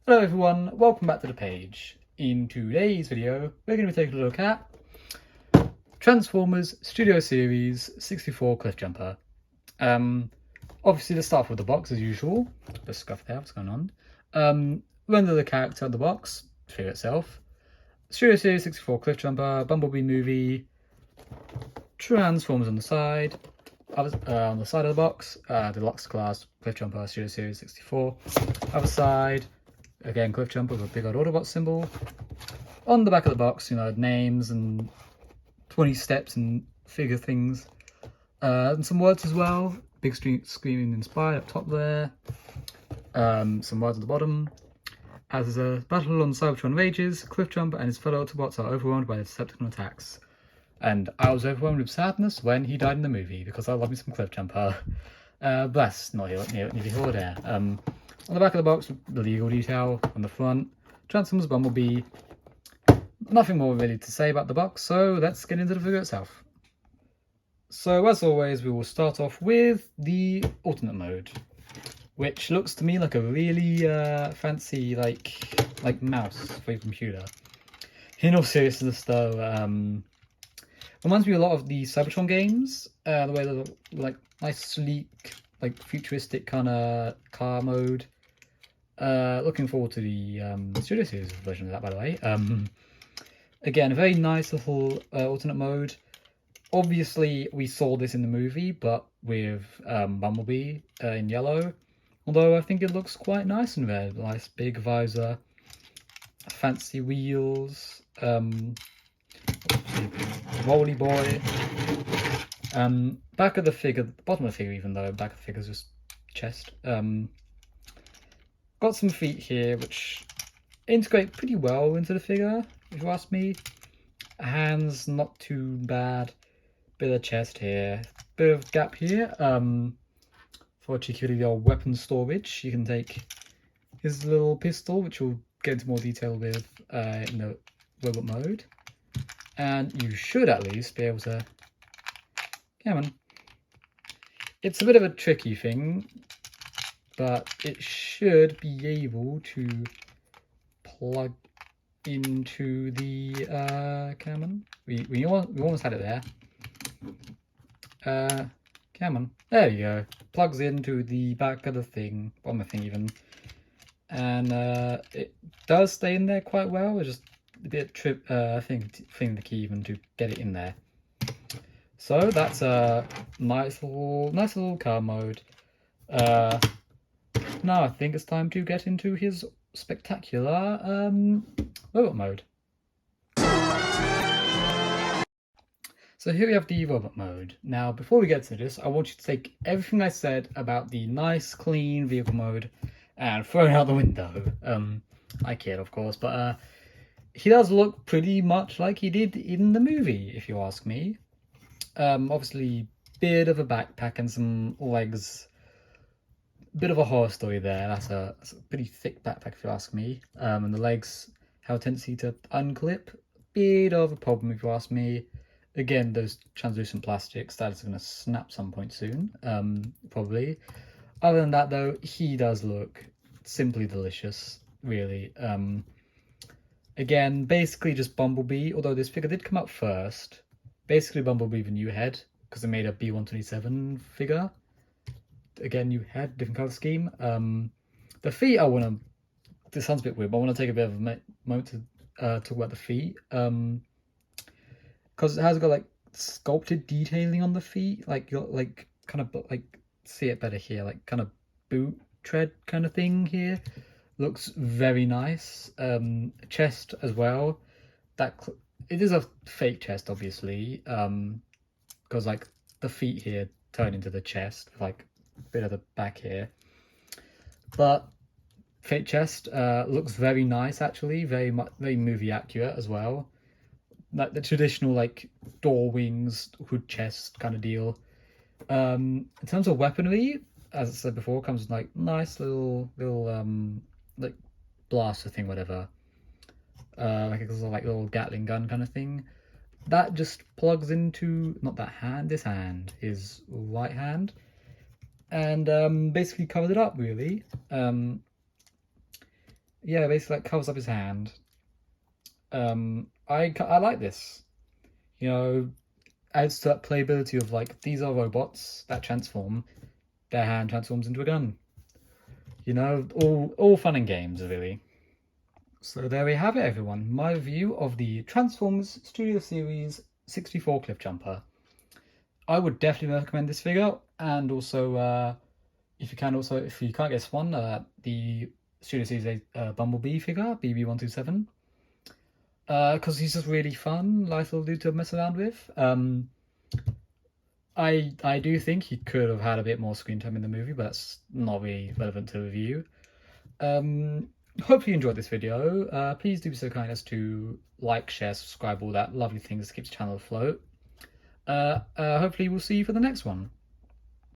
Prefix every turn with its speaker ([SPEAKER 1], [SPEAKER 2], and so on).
[SPEAKER 1] Hello everyone, welcome back to the page. In today's video, we're going to be taking a look at Transformers Studio Series 64 Cliffjumper. Obviously let's start off with the box as usual. Let's scuff there, what's going on. Render the character of the box, figure itself. Studio Series 64 Cliffjumper, Bumblebee movie, Transformers on the side. On the side of the box, Deluxe Class Cliffjumper Studio Series 64. Other side, again, Cliffjumper with a big old Autobot symbol. On the back of the box, names and 20 steps and figure things. And some words as well. Big screaming inspired up top there. Some words at the bottom. As a battle on Cybertron rages, Cliffjumper and his fellow Autobots are overwhelmed by the Decepticon attacks. And I was overwhelmed with sadness when he died in the movie, because I love me some Cliffjumper. But that's not neither here nor there. On the back of the box, the legal detail. On the front, Transformers Bumblebee. Nothing more really to say about the box, so let's get into the figure itself. So as always, we will start off with the alternate mode, which looks to me like a really fancy like mouse for your computer. In all seriousness though, reminds me a lot of the Cybertron games, the way they're like nice, sleek, like futuristic kind of car mode. Looking forward to the Studio Series version of that, by the way. Again, a very nice little alternate mode. Obviously, we saw this in the movie, but with Bumblebee in yellow. Although I think it looks quite nice in red. Nice big visor, fancy wheels, Rolly boy. Back of the figure, the bottom of the figure, even though back of the figure is just chest. Got some feet here which integrate pretty well into the figure, if you ask me. Hands not too bad. Bit of chest here, bit of gap here. For particularly the old weapon storage, you can take his little pistol, which we'll get into more detail with in the robot mode. And you should at least be able to... Come on. It's a bit of a tricky thing, but it should be able to plug into the come on. We almost had it there. Come on. There you go. Plugs into the back of the thing, bottom of the thing even. And it does stay in there quite well. It's just a bit thing the key even to get it in there. So that's a nice little car mode. Now I think it's time to get into his spectacular robot mode. So here we have the robot mode. Now before we get to this, I want you to take everything I said about the nice clean vehicle mode and throw it out the window. I kid, of course, but he does look pretty much like he did in the movie, if you ask me. Obviously, bit of a backpack and some legs. Bit of a horror story there. That's a pretty thick backpack, if you ask me. And the legs have a tendency to unclip. Bit of a problem, if you ask me. Again, those translucent plastics, that is going to snap some point soon, probably. Other than that, though, he does look simply delicious, really. Again, basically just Bumblebee, although this figure did come out first. Basically Bumblebee with a new head, because they made a B127 figure. Again, new head, different color scheme. The feet, this sounds a bit weird, but I want to take a bit of a moment to talk about the feet. Because it has got like sculpted detailing on the feet, like you're like kind of like see it better here, like kind of boot tread kind of thing here. Looks very nice. Chest as well. It is a fake chest, obviously, because like the feet here turn into the chest, like a bit of the back here. But fake chest looks very nice, actually, very movie accurate as well. Like the traditional like door wings, hood chest kind of deal. In terms of weaponry, as I said before, comes with like nice little like blaster thing, whatever. Like a little Gatling gun kind of thing. That just plugs into not that hand, this hand, his right hand, and basically covered it up really. yeah, basically like covers up his hand. I like this. You know, adds to that playability of like these are robots that transform. Their hand transforms into a gun. You know, all fun and games really. So there we have it, everyone. My review of the Transformers Studio Series 64 Cliffjumper. I would definitely recommend this figure, and also if you can't get one, the Studio Series Bumblebee figure BB127, because he's just really fun, nice little dude to mess around with. I do think he could have had a bit more screen time in the movie, but that's not really relevant to the review. Hope you enjoyed this video. Please do be so kind as to like, share, subscribe, all that lovely things that keeps the channel afloat. Hopefully we'll see you for the next one.